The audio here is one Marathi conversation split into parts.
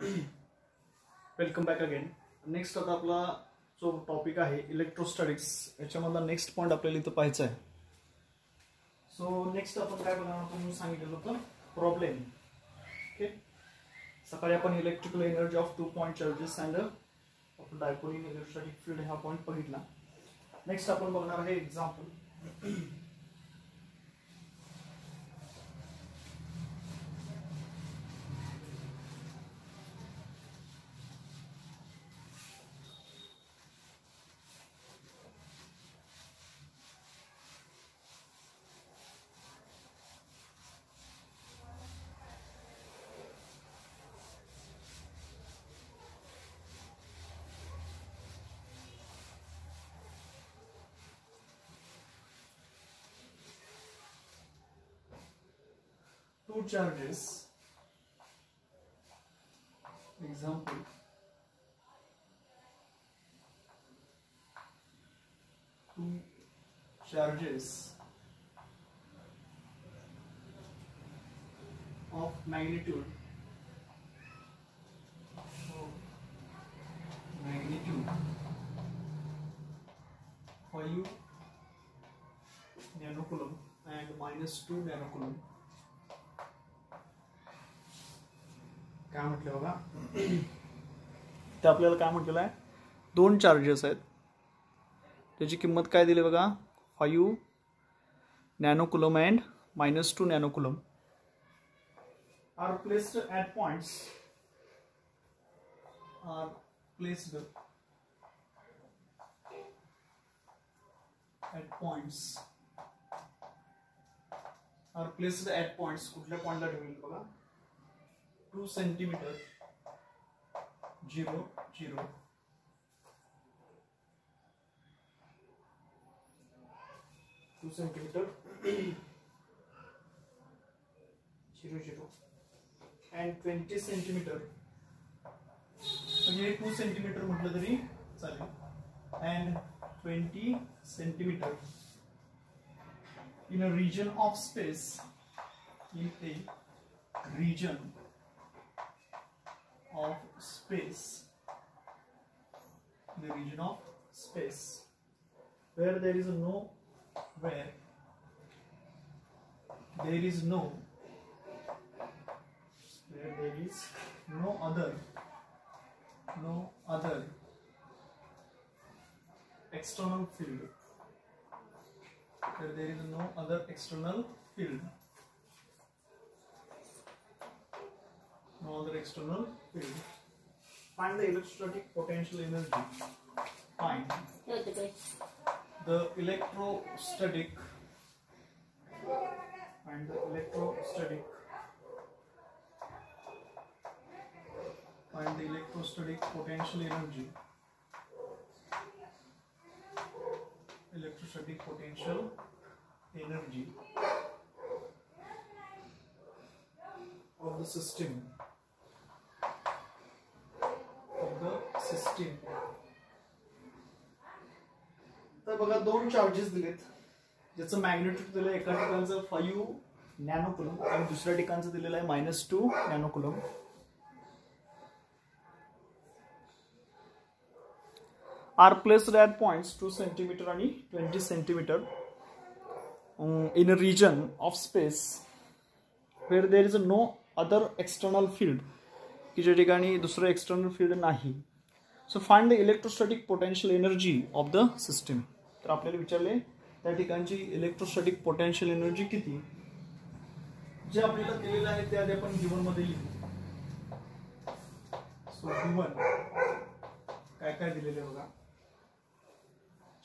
Welcome back again. नेक्स्ट आता आपला जो टॉपिक आहे इलेक्ट्रोस्टॅटिक्स, याच्यामधला नेक्स्ट पॉइंट आपल्याला इथं पाहायचा आहे. सो नेक्स्ट आपण काय बघणार आहोत, मी सांगितलं होतं प्रॉब्लेम. ओके, सकाळी आपण electrical energy of 2 point charges and dipole in electrostatic field हा पॉइंट बघितला. नेक्स्ट आपण बघणार आहे example. Two charges, example, two charges of magnitude for you nanocoulomb and -2 nanocoulomb. काय म्हटलं बघा, ते आपल्याला काय म्हटलेलं आहे, दोन चार्जेस आहेत, त्याची किंमत काय दिली बघा, 5 nanocoulomb and -2 nanocoulomb are placed at points कुठल्या पॉइंटला ठेवले बघा, 2 सेंटीमीटर 0 0 2 सेंटीमीटर 0 0 and 20 सेंटीमीटर, म्हणजे 2 सेंटीमीटर म्हटलं तरी चालेल, and 20 centimetre in a region of space, in a region of space, the region of space where there is no other external field, Find the electrostatic potential energy. Find the electrostatic potential energy. Electrostatic potential energy of the system. तर बघा, दोन चार्जेस दिलेत, ज्याचं मॅग्नेट्यूड दिलं एका ठिकाणचं 5 नॅनोकुलम आणि दुसऱ्या ठिकाणचं दिलेलं आहे -2 nanocoulomb. Are placed at points 2 centimetre आणि 20 centimetre in a region of space where there is no other external field, की ज्या ठिकाणी दुसरं एक्सटर्नल फील्ड नाही. So find the electrostatic potential energy of the system. तर आपल्याला विचारले त्या ठिकाणची इलेक्ट्रोस्टॅटिक पोटेन्शियल एनर्जी किती, जे आपल्याला दिलेलं आहे ते आधी आपण गिवन मध्ये लिहू. सो गिवन काय काय दिलेलं आहे बघा,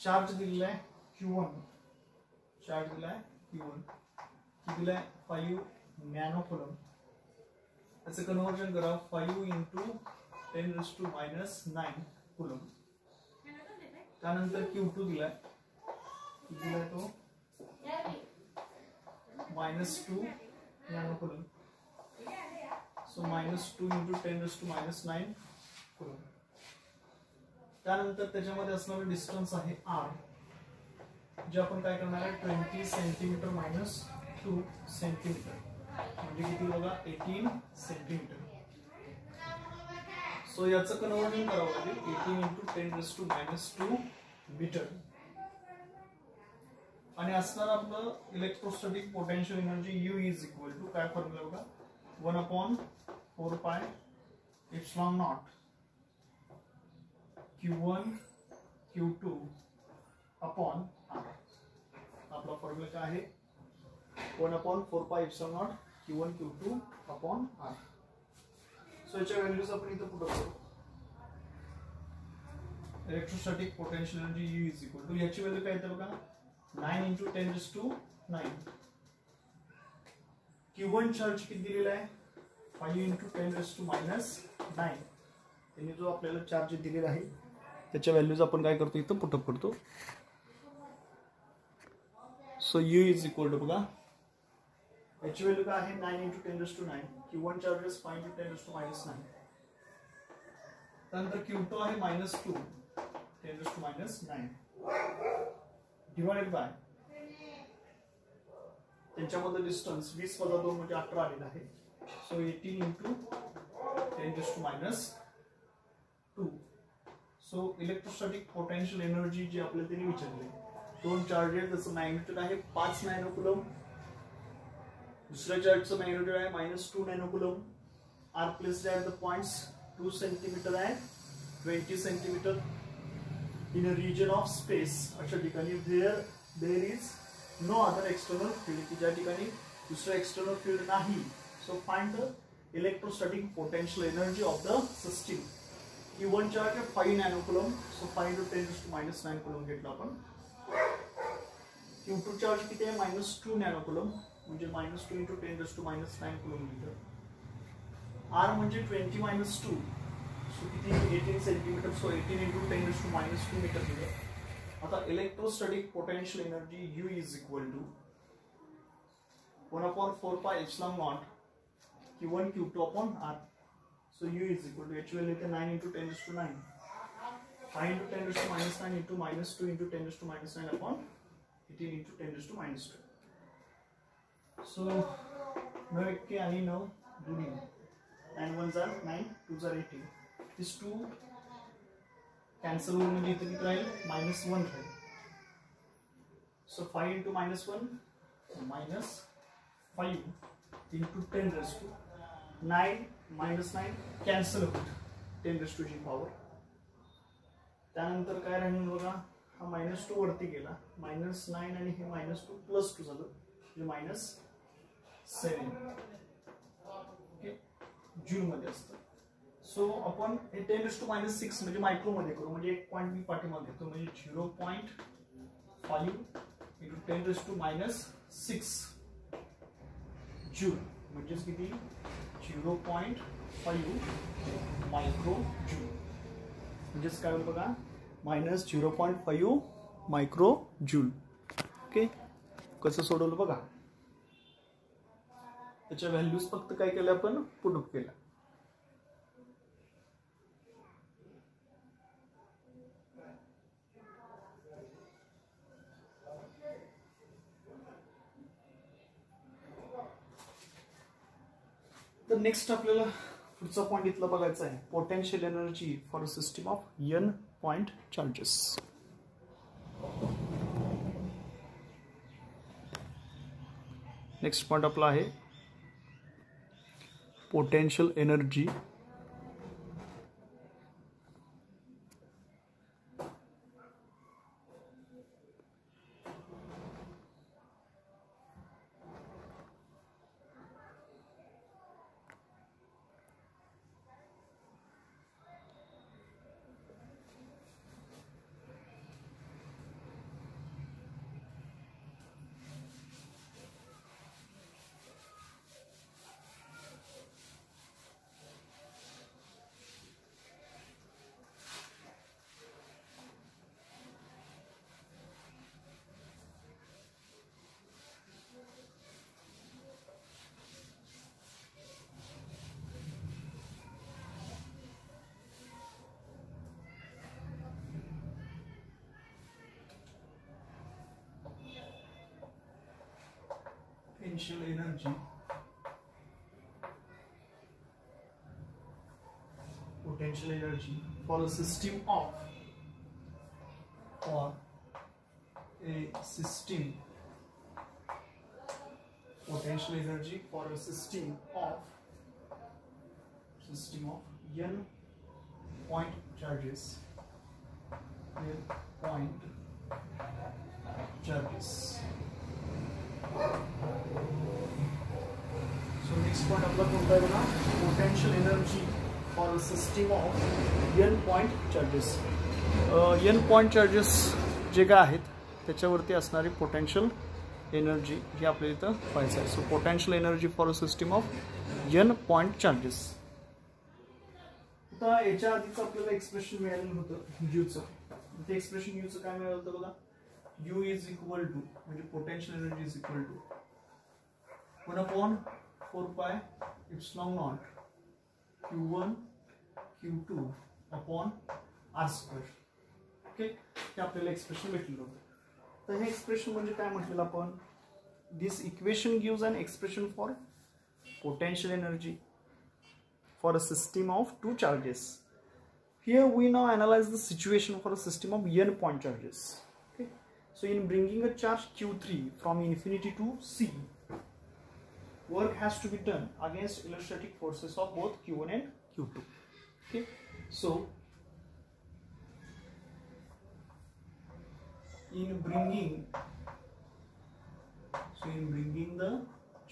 चार्ज दिलेला आहे Q1, दिलाय 5 नॅनोकुलम, त्याचं कन्वर्जन करा 5 into 10⁻⁹ कुलम. त्यानंतर Q2 दिलाय तो -2 नॅनोकुलम, सो -2 into 10⁻⁹ कुलम. त्यानंतर त्याच्यामध्ये असणारं डिस्टन्स आहे R, जे आपण काय करणार आहे 20 सेंटीमीटर -2 सेंटीमीटर म्हणजे किती बघा 18 सेंटीमीटर. सो याचं कन्वर्जन करावं लागेल 18 × 10⁻² मीटर आणि असणार आपलं electrostatic potential energy U is equal to काय फॉर्म्युला बघा 1/4πε0 Q1 Q2 अपॉन R. आपला फॉर्म्युला काय आहे 1/4πε0 Q1 Q2 upon R. So याच्या व्हॅल्यूज आपण इथे पुट करू. Electrostatic potential energy U is equal to याची व्हॅल्यू काय येते बघा 9 × 10⁹. Q1 चार्ज किती दिलेला आहे 5 × 10⁻⁹. त्यांनी जो आपल्याला चार्ज दिलेला आहे त्याच्या व्हॅल्यूज आपण काय करतो इथं पुटअप करतो. So U is equal to बघा याची व्हॅल्यू काय आहे 9 × 10⁹. Q1 charges 5 × 10⁻⁹. त्यानंतर Q2 आहे -2 10⁻⁹ डिवाइडेड बाय त्यांच्यामध्ये डिस्टन्स 20 + 2 म्हणजे 18 आलेला आहे. So 18 × 10⁻². So electrostatic potential energy जी आपल्याला त्यांनी विचारली दोन चार्जेस जसं मॅग्नेट्यूड आहे 5 नॅनोकुलम दुसऱ्या चार्जचं मॅग्नेट्यूड आहे -2 nanocoulomb are placed at the points 2 centimetre and 20 centimetre in a region of space अशा ठिकाणी there is no other external field की ज्या ठिकाणी दुसरं एक्सटर्नल फील्ड नाही. So find the electrostatic potential energy of the system. Q1 charge आहे 5 नॅनोकुलम सो 5 × 10⁻⁹ कुलम घेतला आपण. Q2 चार्ज किती आहे -2 नॅनोकुलम म्हणजे -2 × 10⁻⁹ कुलम मीटर. R म्हणजे 20 - 2 सो किती 18 सेंटीमीटर. सो 18 × 10⁻² मीटर दिलं. आता electrostatic potential energy U is equal to 1/4πε0 Q1 Q2 upon R. So U is equal to H value 9 × 10⁹. 5 × 10⁻⁹ into -2 × 10⁻⁹ upon 18 × 10⁻². So 9 के आणि 9 दोन्ही 9 1s are 9 2s are 18. These two cancel होऊन म्हणजे इथे किती राहील -1 राहील. So 5 × -1 -5 × 10⁻9 -9 कॅन्सल होईल 10⁻² ची पॉवर. त्यानंतर काय राहील बघा हा -2 वरती गेला -9 आणि हे -2 +2 झालं म्हणजे -7 ओके जूल मध्ये असतं. सो आपण हे 10⁻6 म्हणजे मायक्रो मध्ये करू म्हणजे 1 पॉईंट मी पाठीमागे घेतो म्हणजे 0.5 × 10⁻6 जूल म्हणजे किती 0.5 मायक्रो जूल म्हणजेच काय होईल बघा -0.5 मायक्रो जूल. ओके कसं सोडवलं बघा त्याच्या व्हॅल्यूज फक्त काय केलं आपण पुटअप केलं. तर नेक्स्ट आपल्याला पुढचा पॉइंट इथला बघायचा आहे potential energy for a system of n point charges. Next point आपला आहे potential energy potential energy potential energy for a system of potential energy for a system of n point charges. So next point आपला कोणता आहे बघा, potential energy for a system of n point charges. n point charges जे काय आहेत त्याच्यावरती असणारी पोटेन्शियल एनर्जी ही आपल्याला इथं पाहायचं आहे. So potential energy for a system of n point charges. आता याच्या आधीच आपल्याला एक्सप्रेशन मिळालेलं होतं यूचं. ते एक्सप्रेशन यूचं काय मिळालं होतं बघा, u इज इक्वल टू म्हणजे potential energy is equal to 1/4 epsilon naught q1 q2 upon r square. Okay, ते आपल्याला एक्सप्रेशन भेटलेलं होतं. तर हे एक्सप्रेशन म्हणजे काय म्हटलेलं आपण, this equation gives an expression for potential energy for a system of two charges. Here we now analyze the situation for a system of n point charges. Okay, so in bringing a charge q3 from infinity to c, work has to be done against electrostatic forces of both q1 and q2. Okay, so in bringing the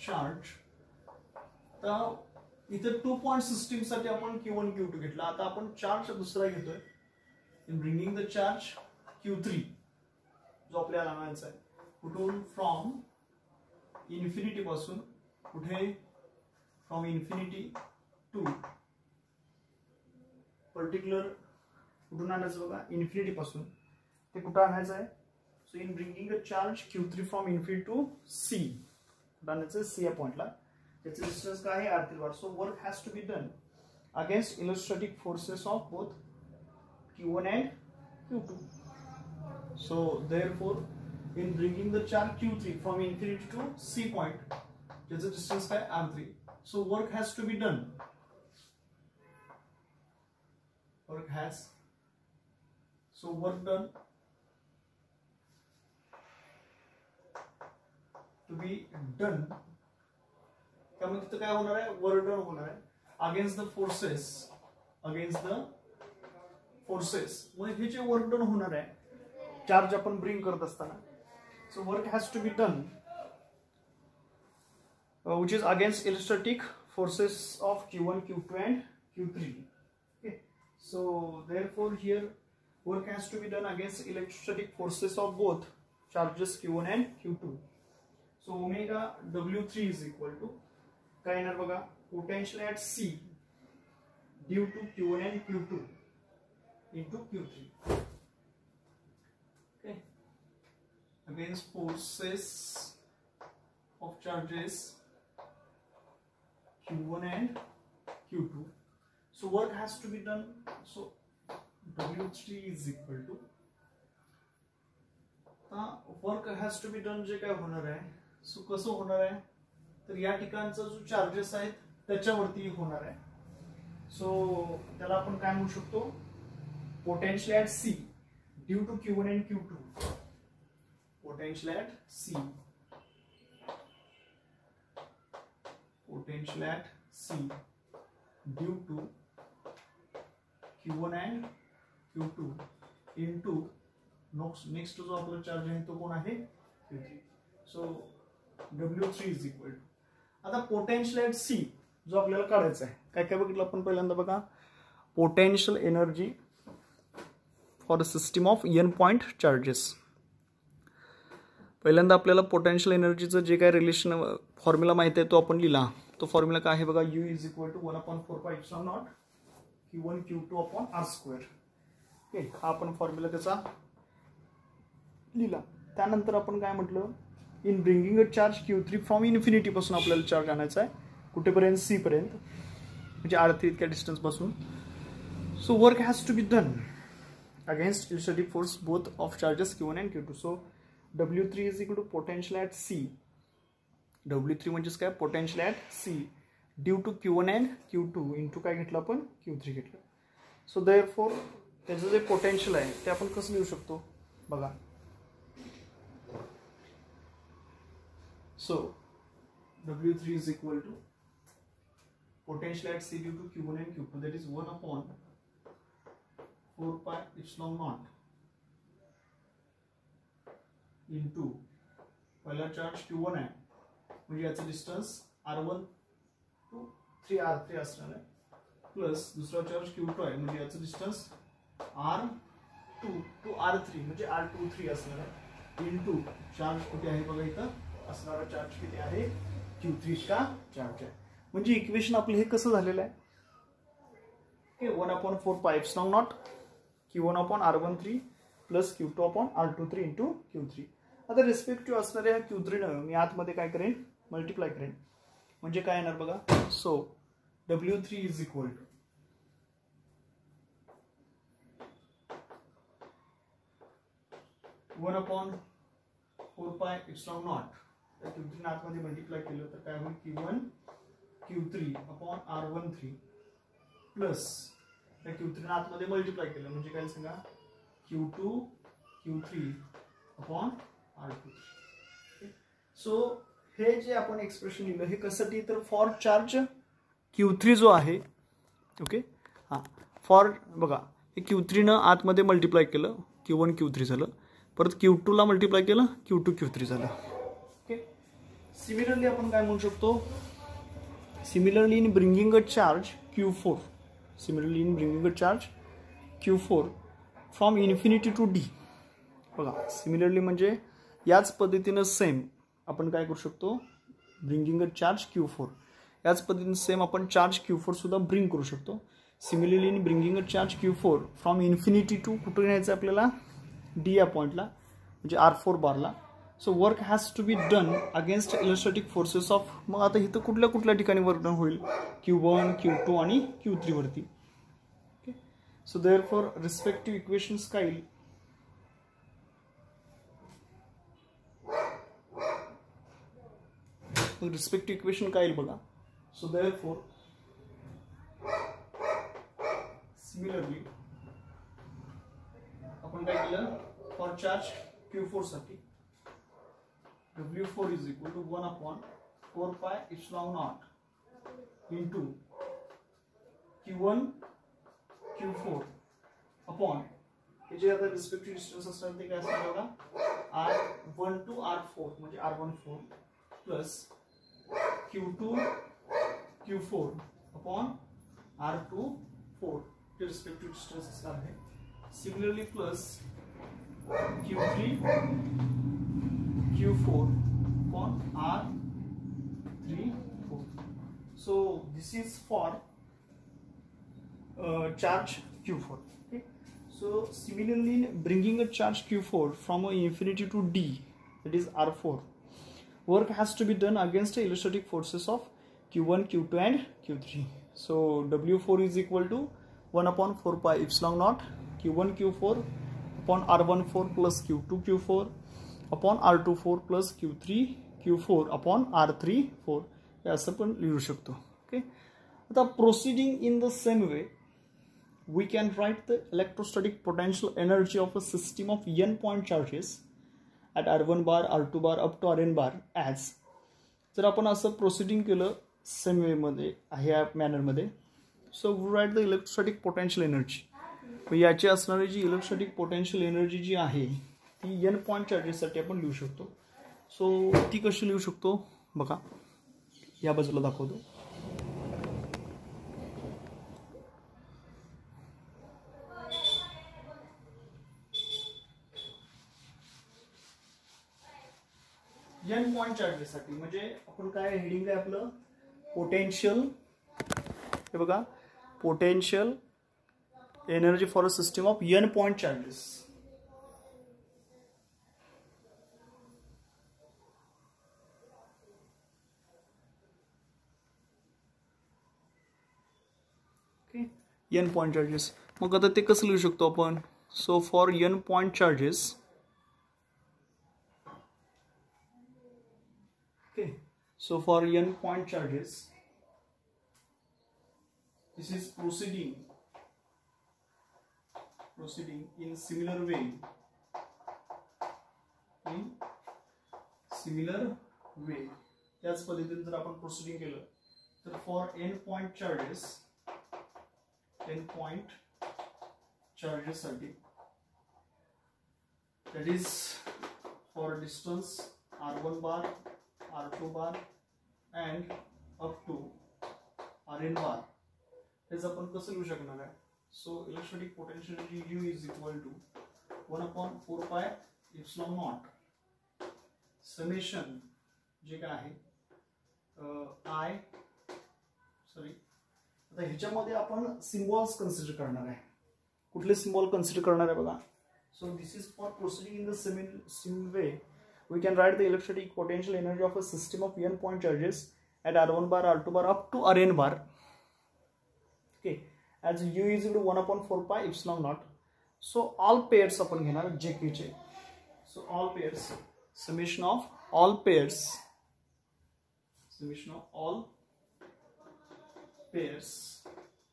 charge, the इथे 2 पॉइंट सिस्टीम साठी आपण q1 q2 घेतला. आता आपण चार्ज दुसरा घेतोय. In bringing the charge q3 जो आपल्याला आणायचा आहे कुठून, फ्रॉम इन्फिनिटी पासून कुठे, फ्रॉम इन्फिनिटी टू पर्टिक्युलर कुठून आणायचं बघा, इन्फिनिटी पासून ते कुठं आणायचं आहे. So in bringing the charge q3 from infinity to c, कुठं आणायचं c या पॉइंटला. its distance का है r3 bar. So work has to be done against electrostatic forces of both q1 and q2. So therefore in bringing the charge q3 from infinity to c point, its distance का है r3. So work has to be done. Work done to be done. त्यामुळे तिथं काय होणार आहे, वर्क डन होणार आहे अगेन्स्ट द फोर्सेस. मग हे जे वर्क डन होणार आहे चार्ज आपण ब्रिंग करत असताना, so work has to be done which is against electrostatic forces of q1 q2 and q3. okay, so therefore here work has to be done against electrostatic forces of both charges q1 and q2. so omega w3 is equal to काय येणार बघा, potential at c due to q1 and q2 into q3. okay, against forces of charges q1 and q2. So work has to be done. So w3 is equal to work has to be done जे काय होणार आहे. सो कसं होणार आहे, तर या ठिकाणचा जो चार्जेस आहेत त्याच्यावरती होणार आहे. सो त्याला आपण काय म्हणू शकतो, potential at C due to q1 and q2. Potential at C due to q1 and q2 into next जो आपला चार्ज आहे तो कोण आहे, q3. So w3 is equal to, आता पोटेन्शियल ऍट सी जो आपल्याला काढायचा आहे, काय काय बघितलं आपण पहिल्यांदा बघा, potential energy for a system of n point charges. पहिल्यांदा आपल्याला पोटेन्शियल एनर्जीचं जे काय रिलेशन फॉर्म्युला माहिती आहे तो आपण लिहिला. तो फॉर्म्युला काय आहे बघा, u is equal to 1/4 epsilon naught q1 q2 upon r square. Okay, हा आपण फॉर्म्युला त्याचा लिहिला. त्यानंतर आपण काय म्हटलं, in bringing a charge q3 from infinity पासून आपल्याला चार्ज आणायचा आहे कुठेपर्यंत, सी पर्यंत, म्हणजे r3 इतक्या डिस्टन्स पासून. So work has to be done against electrostatic force both of charges q1 and q2. सो w3 is equal to potential at C, w3 म्हणजेच काय, potential at C due to q1 and q2 into काय घेतलं आपण, q3 घेतलं. सो देअरफॉर त्याचं जे पोटेन्शियल आहे ते आपण कसं लिहू शकतो बघा. So W3 is equal to potential at C due to Q1 and Q2, that is 1 upon 4 pi epsilon naught into पहिला चार्ज Q1 आहे म्हणजे याचं डिस्टन्स R1 to 3R3 असणार आहे प्लस दुसरा चार्ज Q2 आहे म्हणजे याचं डिस्टन्स R2 to R3 म्हणजे R23 असणार आहे इंटू चार्ज कुठे आहे बघा इथं असणारा चार्ज किती आहे Q3 का चार्ज आहे. म्हणजे इक्वेशन आपलं हे कसं झालेलं आहे की 1/4 pi epsilon naught Q1 upon R13 plus Q2 upon R23 into Q3. आता रिस्पेक्टिव्ह असणाऱ्या Q3 न मी आतमध्ये काय करेन मल्टिप्लाय करेन म्हणजे काय येणार बघा. So W3 is equal to one upon 4 pi epsilon naught त्या Q3 आतमध्ये मल्टिप्लाय केलं तर काय होईल Q1 Q3 upon R13 plus त्या Q3 आतमध्ये मल्टिप्लाय केलं म्हणजे काय सांगा Q2 Q3 upon R23. So हे जे आपण एक्सप्रेशन लिहिलं हे कशासाठी तर फॉर चार्ज Q3 जो आहे ओके हां फॉर बघा हे Q3 न आतमध्ये मल्टिप्लाय केलं Q1 Q3 झालं परत Q2 ला मल्टिप्लाय केलं Q2 Q3 झालं ओके. सिमिलरली आपण काय म्हणू शकतो similarly in bringing a charge Q4 similarly in bringing a charge Q4 from infinity to D बघा सिमिलरली म्हणजे याच पद्धतीनं सेम आपण काय करू शकतो ब्रिंगिंग अ चार्ज Q4 याच पद्धतीने सेम आपण चार्ज Q4 सुद्धा ब्रिंग करू शकतो. Similarly in bringing a charge Q4 from infinity to कुठे न्यायचं आपल्याला D या पॉइंटला म्हणजे R4 बारला. So work has to be done against electrostatic forces of मग आता इथं कुठल्या कुठल्या ठिकाणी वर्क डन होईल Q1 Q2 आणि Q3 वरती okay. So therefore respective equations काय येईल रिस्पेक्टिव्ह इक्वेशन काय येईल बघा. सो देअरफॉर सिमिलरली आपण काय केलं फॉर चार्ज Q4 साठी W4 is equal to 1 upon 4 pi epsilon naught into Q1 Q4 upon हे जे आता रिस्पेक्टिव्ह डिस्टन्स असणार ते काय असणार बघा R1 to R4 म्हणजे R14 plus Q2 Q4 upon R24 हे रिस्पेक्टिव्ह डिस्टन्स असणार आहे. Similarly plus Q3 Q4 upon R34. So this is for charge Q4. Okay. So similarly, in bringing a charge Q4 from a infinity to D, that is R4, work has to be done against the electrostatic forces of Q1, Q2, and Q3. So W4 is equal to 1 upon 4 pi epsilon naught Q1 Q4 upon R14 plus Q2 Q4 upon R24 plus Q3 Q4 upon R34 हे असं पण लिहू शकतो ओके. आता proceeding in the same way we can write the electrostatic potential energy of a system of n point charges at R1 bar, R2 bar up to Rn bar as जर आपण असं प्रोसिडिंग केलं सेम वे मध्ये ह्या मॅनर मध्ये so we write the electrostatic potential energy याची असणारी जी इलेक्ट्रोस्टॅटिक पोटेन्शियल एनर्जी जी आहे ती n पॉइंट चार्जेससाठी आपण लिहू शकतो. सो ती कशी लिहू शकतो बघा या बाजूला दाखवतो. n पॉइंट चार्जेससाठी म्हणजे आपण काय हेडिंग आहे आपलं पोटेन्शियल हे बघा potential energy for a system of n point charges. n point charges मग आता ते कसं लिहू शकतो आपण. So for n point charges okay so for n point charges this is proceeding proceeding in similar way, त्याच पद्धतीने जर आपण प्रोसिडिंग केलं तर फॉर n पॉइंट चार्जेस साठी, that is for distance r1 bar, r2 bar and up to rn bar, हेच आपण कसं लिहू शकणार आहे? So electrostatic potential energy U is equal to 1/4 pi epsilon naught summation जे काय आहे आता ह्याच्यामध्ये आपण सिम्बॉल्स कन्सिडर करणार आहे. कुठले सिम्बॉल कन्सिडर करणार आहे बघा. So this is for proceeding in the same way we can write the electrostatic potential energy of a system of n point charges at r1 bar, r2 bar up to rn bar, okay, as U is equal to 1/4 pi epsilon naught. So all pairs आपण घेणार jk चे. So all pairs, summation of all pairs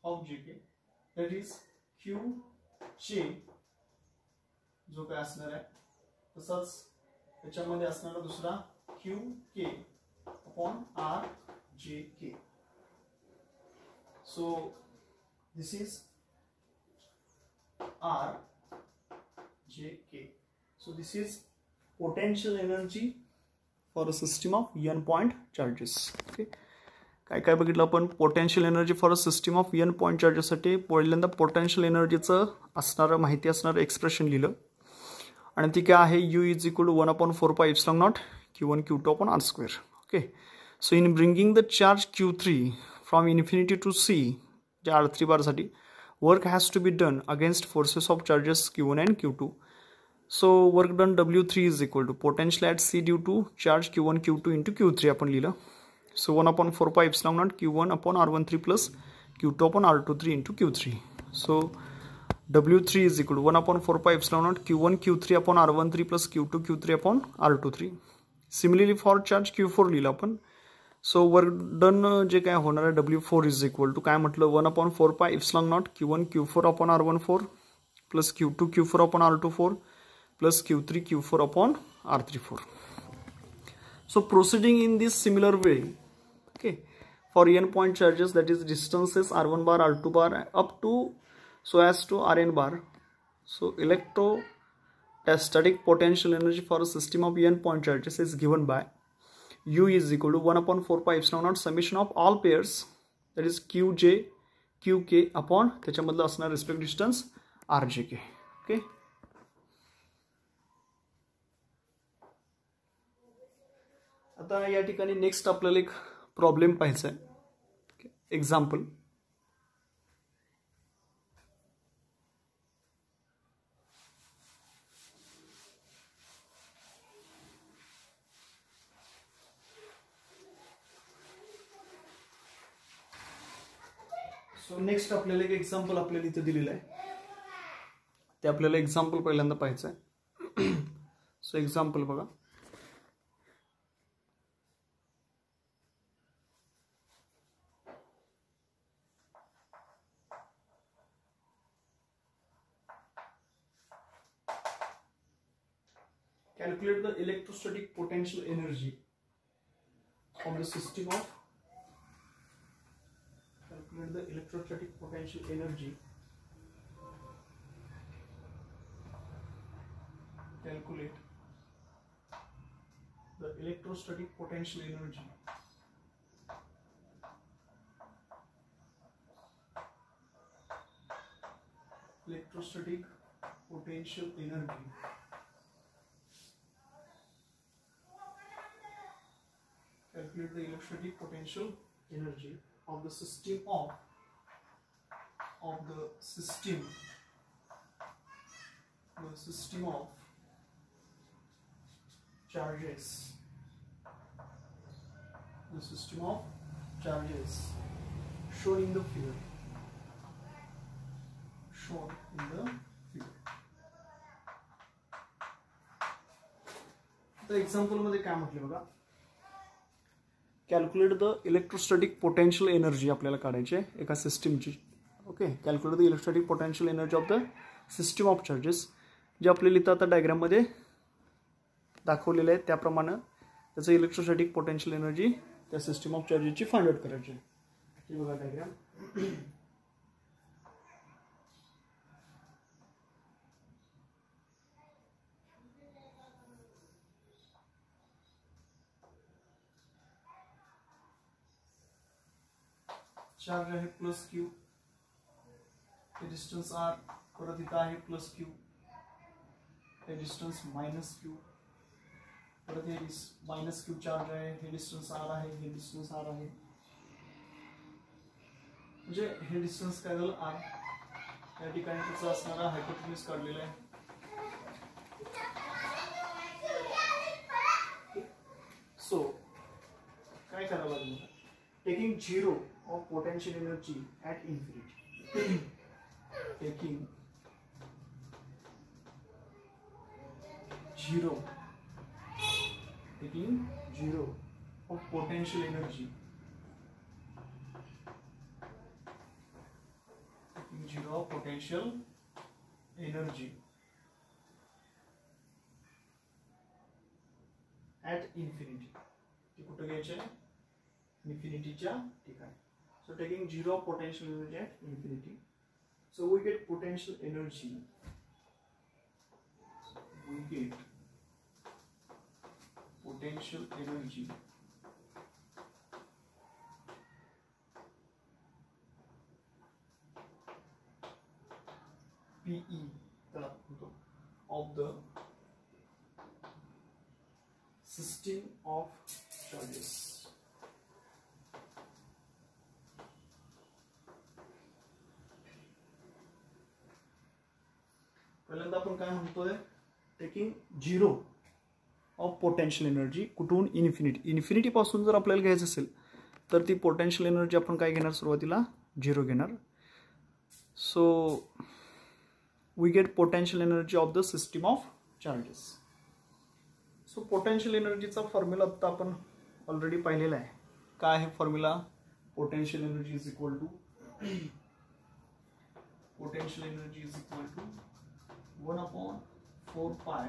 of jk, that is qj जो काय असणार आहे, तसंच त्याच्यामध्ये असणारा दुसरा qk upon rjk. So this is rjk. So this is potential energy for a system of n point charges. Okay, काय काय बघितलं आपण? Potential energy for a system of n point charges साठी पहिल्यांदा पोटेन्शियल एनर्जीचं असणारं माहिती असणारं एक्सप्रेशन लिहिलं आणि ती काय आहे? U is equal to 1/4 pi epsilon naught q1 q2 upon r square. Okay, so in bringing the charge q3 from infinity to c, r3 bar साठी work has to be done against forces of charges q1 and q2. So work done w3 is equal to potential at c due to charge q1 q2 into q3 आपण लिहिलं. So 1/4 pi epsilon naught q1 upon r13 plus q2 upon r23 into q3. So w3 is equal to 1/4 pi epsilon naught q1 q3 upon r13 plus q2 q3 upon r23. Similarly for charge q4 लिहिलं आपण. सो वर्क डन जे काय होणार आहे w4 इज इक्वल टू काय म्हटलं? 1/4 pi epsilon naught q1 q4 upon r14 plus q2 q4 upon r24 plus q3 q4 upon r34. So proceeding in this similar way, okay, for n point charges, that is distances r1 bar, r2 bar up to so as to rn bar. So electrostatic potential energy for a system of n point charges is given by U is equal to 1/4 pi epsilon naught summation of all pairs, that is qj qk upon त्याच्यामधलं असणार रिस्पेक्ट डिस्टन्स rjk. ओके, आता या ठिकाणी नेक्स्ट आपल्याला एक प्रॉब्लेम पाहायचा आहे. एक्झाम्पल, सो नेक्स्ट आपल्याला एक एक्झाम्पल आपल्याला इथे दिलेलं आहे, ते आपल्याला एक्झाम्पल पहिल्यांदा पाहायचं आहे. सो एक्झाम्पल बघा. Calculate the electrostatic potential energy of the system of calculate the electrostatic potential energy calculate the electrostatic potential energy of the system of charges, shown in the figure. The example मध्ये काय म्हटले बघा, calculate the electrostatic potential energy आपल्याला काढायची आहे एका सिस्टमची. Okay, calculate the electrostatic potential energy of the system of charges जे आपल्याला इथं आता डायग्राममध्ये दाखवलेलं आहे त्याप्रमाणे त्याचं इलेक्ट्रोस्टॅटिक पोटेन्शियल एनर्जी त्या सिस्टीम ऑफ चार्जेसची फाइंड आउट करायची आहे. हे बघा डायग्राम. चार्ज आहे प्लस क्यू, हे डिस्टन्स आर, परत इथं आहे प्लस क्यू, हे डिस्टन्स मायनस क्यू, परत हे मायनस क्यू चार्ज आहे, हे डिस्टन्स आर आहे, हे डिस्टन्स आर आहे, म्हणजे हे डिस्टन्स काय झालं आर. या ठिकाणी त्याचा असणारा हायपोटेन्यूज काढलेला आहे. सो काय करावं लागेल, taking 0 of potential energy at infinity. Taking 0 of potential energy. Taking 0 of potential energy at infinity. ते कुठे घ्यायचे? इन्फिनिटीच्या ठिकाणी. So taking 0 potential energy at infinity, so we get potential energy. We get potential energy PE of the system of charges. पहिल्यांदा आपण काय म्हणतोय, टेकिंग 0 ऑफ पोटेन्शियल एनर्जी कुठून इन्फिनिटी. इन्फिनिटी पासून जर आपल्याला घ्यायचं असेल तर ती पोटेन्शियल एनर्जी आपण काय घेणार, सुरुवातीला 0 घेणार. So we get potential energy of the system of charges. So potential एनर्जीचा फॉर्म्युला आता आपण ऑलरेडी पाहिलेला आहे. काय आहे formula, potential energy is equal to 1/4 pi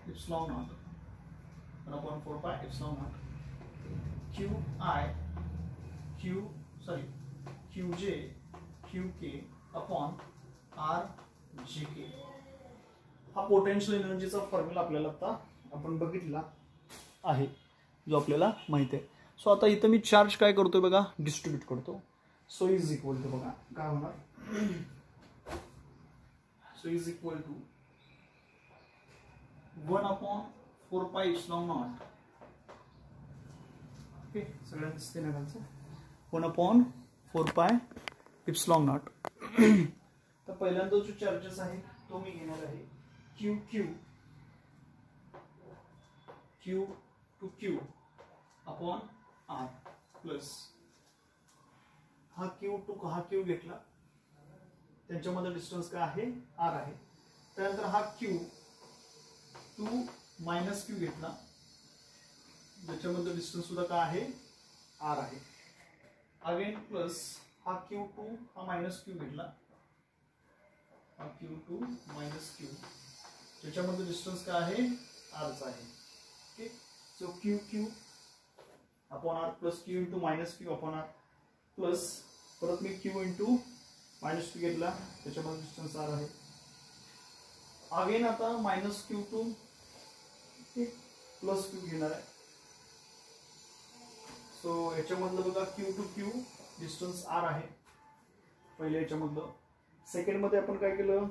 epsilon naught, 1/4 pi epsilon naught QJ QK upon RJK. हा पोटेन्शियल एनर्जीचा फॉर्म्युला आपल्याला आता आपण बघितला आहे, जो आपल्याला माहिती आहे. सो आता इथं मी चार्ज काय करतोय बघा, डिस्ट्रीब्यूट करतो. सो इज इक्वल टू बघा काय होणार, so is equal to 1/4 pi epsilon naught. Okay, सगळ्यांना दिसते ना खालचं, 1/4 pi epsilon naught. तर पहिल्यांदा जो चार्जेस आहे तो मी घेणार आहे Q to Q upon R plus हा Q to हा Q घेतला, त्यांच्यामध्ये डिस्टन्स काय आहे, R आहे. त्यानंतर हा Q टू मायनस Q घेतला, ज्याच्यामध्ये डिस्टन्स सुद्धा काय आहे, R आहे. अगेन प्लस हा Q टू हा मायनस Q घेतला, हा Q टू मायनस Q, ज्याच्यामध्ये डिस्टन्स काय आहे, R चा आहे. Okay, so Q upon R plus Q into minus Q upon R plus परत मी Q इंटू मायनस Q घेतला, त्याच्यामध्ये डिस्टन्स R आहे. अगेन आता minus Q to plus Q घेणार आहे. सो याच्यामधलं बघा Q to Q distance R आहे पहिले याच्यामधलं. सेकंड मध्ये आपण काय केलं,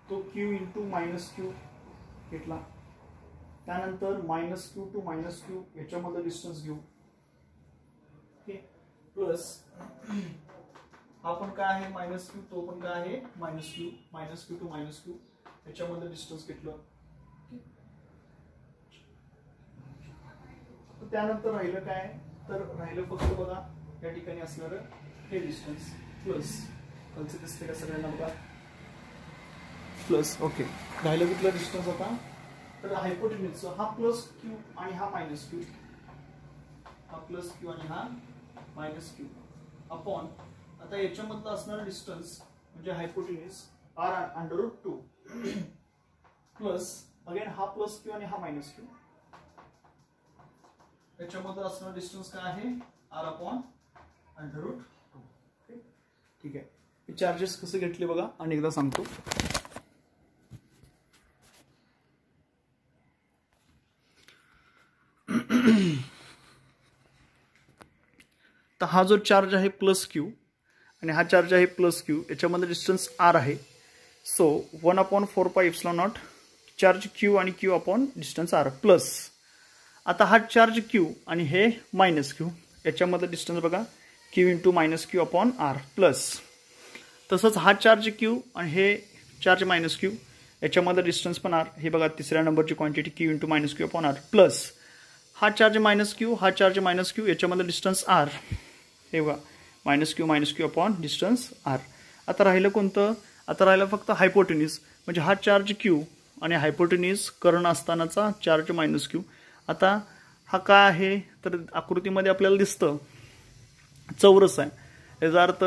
तो Q इंटू मायनस Q घेतला, त्यानंतर minus Q to minus Q याच्यामध्ये डिस्टन्स घेऊ. ओके, प्लस आपण काय आहे मायनस Q, तो पण काय आहे minus Q to minus Q याच्यामध्ये डिस्टन्स घेतलं. त्यानंतर राहिलं काय, तर राहिलं फक्त बघा या ठिकाणी असणार हे डिस्टन्स प्लस खालचं दिसते का सगळ्यांना बघा प्लस. ओके, राहिलं कुठलं डिस्टन्स आता, तर हायपोटेन्यूजचं हा प्लस Q आणि हा मायनस Q, हा प्लस Q आणि हा मायनस Q अपॉन आता याच्यामधलं असणारा डिस्टन्स म्हणजे hypotenuse r under root 2 plus again हा प्लस क्यू आणि हा मायनस क्यू, त्याच्यामध्ये असणारा डिस्टन्स काय आहे r अपॉन अंडर रूट 2. ठीक आहे. हे चार्जेस कसे घेतले बघा आणि एकदा सांगतो. तर हा जो चार्ज आहे प्लस क्यू आणि हा चार्ज आहे प्लस क्यू, याच्यामध्ये डिस्टन्स r आहे. सो 1/4πε0 चार्ज क्यू आणि Q upon distance r plus. आता हा चार्ज क्यू आणि हे मायनस क्यू, याच्यामध्ये डिस्टन्स बघा Q into minus Q upon r plus. तसंच हा चार्ज क्यू आणि हे चार्ज मायनस क्यू, याच्यामध्ये डिस्टन्स पण r, हे बघा तिसऱ्या नंबरची quantity Q into minus Q upon r plus. हा चार्ज मायनस क्यू, हा चार्ज मायनस क्यू, याच्यामध्ये डिस्टन्स r, हे बघा minus Q upon distance r. आता राहिलं कोणतं, आता राहिलं फक्त हायपोटेनिस, म्हणजे हा चार्ज क्यू आणि हायपोटेनिस कर्ण असतानाचा चार्ज मायनस क्यू. आता हा काय आहे तर आकृतीमध्ये आपल्याला दिसतं चौरस आहे, याचा अर्थ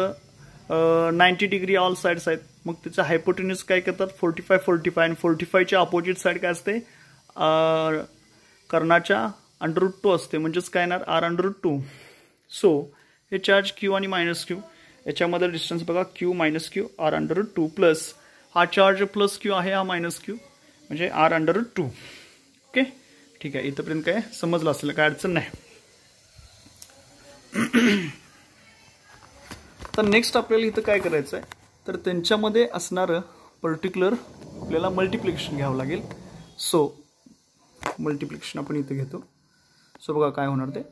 90 डिग्री ऑल साइड्स आहेत. मग त्याचा हायपोटेनिस काय करतात 45 आणि 45च्या अपोजिट साइड काय असते कर्णाच्या अंडर रूट 2 असते, म्हणजेच काय येणार r अंडर रूट 2. सो हे चार्ज क्यू आणि मायनस क्यू, याच्यामध्ये डिस्टन्स बघा Q minus Q r under root 2 plus हा चार्ज प्लस क्यू आहे, हा मायनस क्यू म्हणजे r अंडर रूट 2. ओके. ठीक आहे. इथपर्यंत काय समजलं असेल, काय अडचण नाही. तर नेक्स्ट आपल्याला इथं काय करायचं आहे तर त्यांच्यामध्ये असणारं पर्टिक्युलर आपल्याला मल्टिप्लिकेशन घ्यावं लागेल. सो मल्टिप्लिकेशन आपण इथे घेतो. सो बघा काय होणार ते.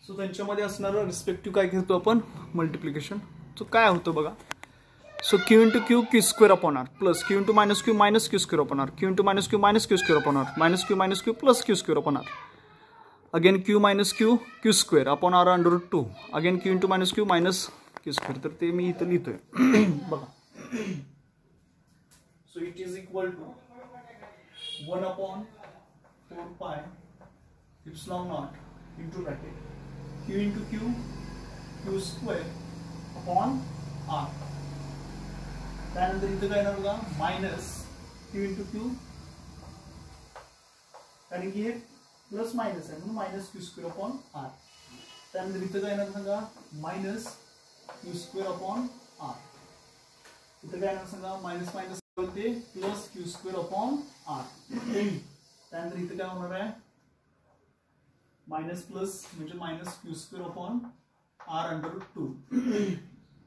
सो त्यांच्यामध्ये असणारं रिस्पेक्टिव्ह काय घेतो आपण मल्टिप्लिकेशन. सो काय होतं बघा. So Q into Q Q square upon R plus Q into minus Q Q square upon R, Q into minus Q square upon R, minus Q plus Q square upon R, again Q minus Q square upon R under root 2, again Q into minus Q square. तर ते मी इथं लिहितोय बघा. So it is equal to 1/4πε0 into bracket Q into Q square upon R. त्यानंतर इथं काय येणार बघा मायनस क्यू इंटू क्यू, कारण की हे प्लस मायनस आहे म्हणून minus Q square upon R. त्यानंतर इथं काय येणार सांगा minus Q square upon R. इथं काय येणार सांगा मायनस मायनस ते plus Q square upon R. त्यानंतर इथं काय होणार आहे मायनस प्लस म्हणजे minus Q square upon R under root 2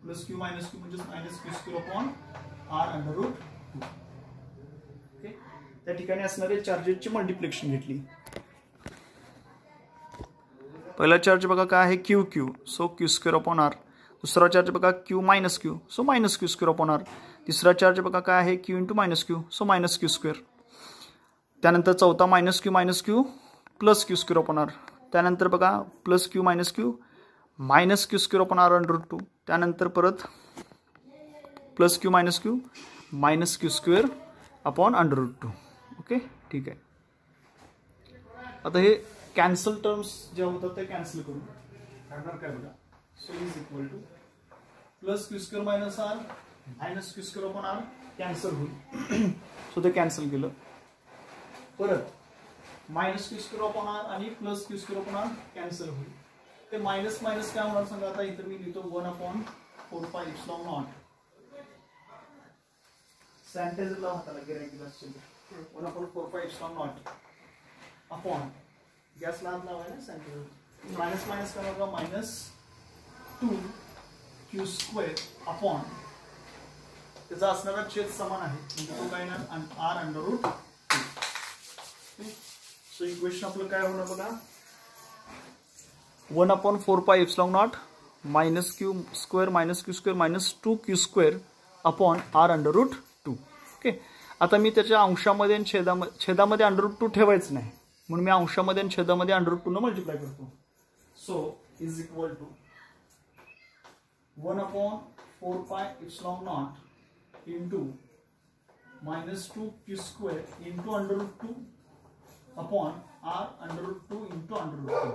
plus Q minus Q म्हणजे minus Q square upon R under root 2. Okay. त्या ठिकाणी असणारे चार्जेसची मल्टिप्लिकेशन घेतली. पहिला चार्ज बघा काय आहे Q Q, so Q square upon R. दुसरा चार्ज बघा Q minus Q, so minus Q square upon R. तिसरा चार्ज बघा काय आहे Q into minus Q, so minus Q square. त्यानंतर चौथा minus Q plus Q square upon R. त्यानंतर बघा plus Q minus Q square upon R under root 2. त्यानंतर परत plus Q minus Q square upon under root 2. Okay. ठीक आहे. आता हे कॅन्सल टर्म्स जे होतात ते कॅन्सल करू. राहणार काय बघा. So is equal to plus Q square minus R minus Q square upon R cancel होईल. सो ते कॅन्सल केलं. परत minus Q square upon R आणि plus Q square upon R cancel होईल. ते मायनस मायनस काय होणार सांगा. आता इथं मी लिहितो 1/4πε0 सॅनिटायझरला हाताला गिरायकीला 1/4πε0 अपॉन गॅसला हात लावायला सॅनिटायझर. मायनस मायनस काय होणार मायनस 2 क्यू स्क्वेअर अपॉन त्याचा असणारा छेद समान आहे म्हणजे तो काय ना R under root 2. So equation आपलं काय होणार बघा 1/4πε0 minus Q square minus 2 Q square upon R under root 2. Okay. आता मी त्याच्या अंशामध्ये आणि छेदामध्ये अंडर रूट 2 ठेवायचं नाही म्हणून मी अंशामध्ये आणि छेदामध्ये अंडर रूट 2 न मल्टिप्लाय करतो. So is equal to 1/4 pi epsilon naught into -2q² into √2 upon r √2 into √2.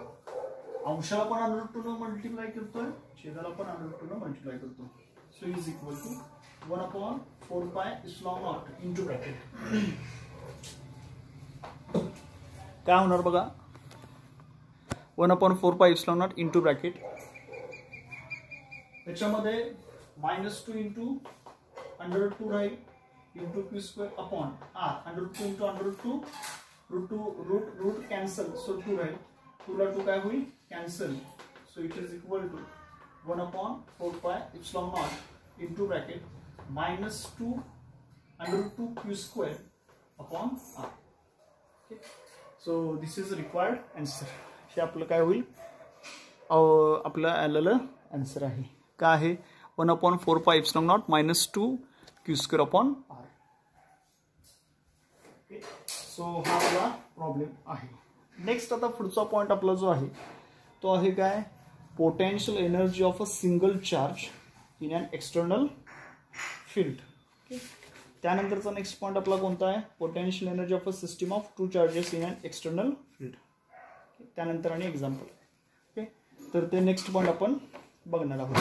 अंशाला पण √2 न मल्टिप्लाय करतोय, छेदाला पण √2 न मल्टिप्लाय करतो. So is equal to 1/4 pi epsilon naught into bracket. काय होणार बघा, 1/4 pi epsilon naught into bracket. त्याच्यामध्ये -2 into √2 राहील into q² upon r √2 into √2 root cancel. So 2 राहील, 2 ला 2 काय होईल cancel. So it is equal to 1/4 pi epsilon naught into bracket -2 √2 q² upon r. So this is required answer. हे आपलं काय होईल, आपलं आलेलं आन्सर आहे. काय आहे 1/4 pi epsilon naught -2 q² upon r. So हा आपला प्रॉब्लेम आहे. नेक्स्ट आता पुढचा पॉइंट आपला जो आहे तो आहे काय, potential energy of a single charge in an external field. त्यानंतरचा नेक्स्ट पॉइंट आपला कोणता आहे, potential energy of a system of 2 charges in an external field. त्यानंतर आणि एक्झाम्पल. ओके, तर ते नेक्स्ट पॉइंट आपण बघणार आहोत.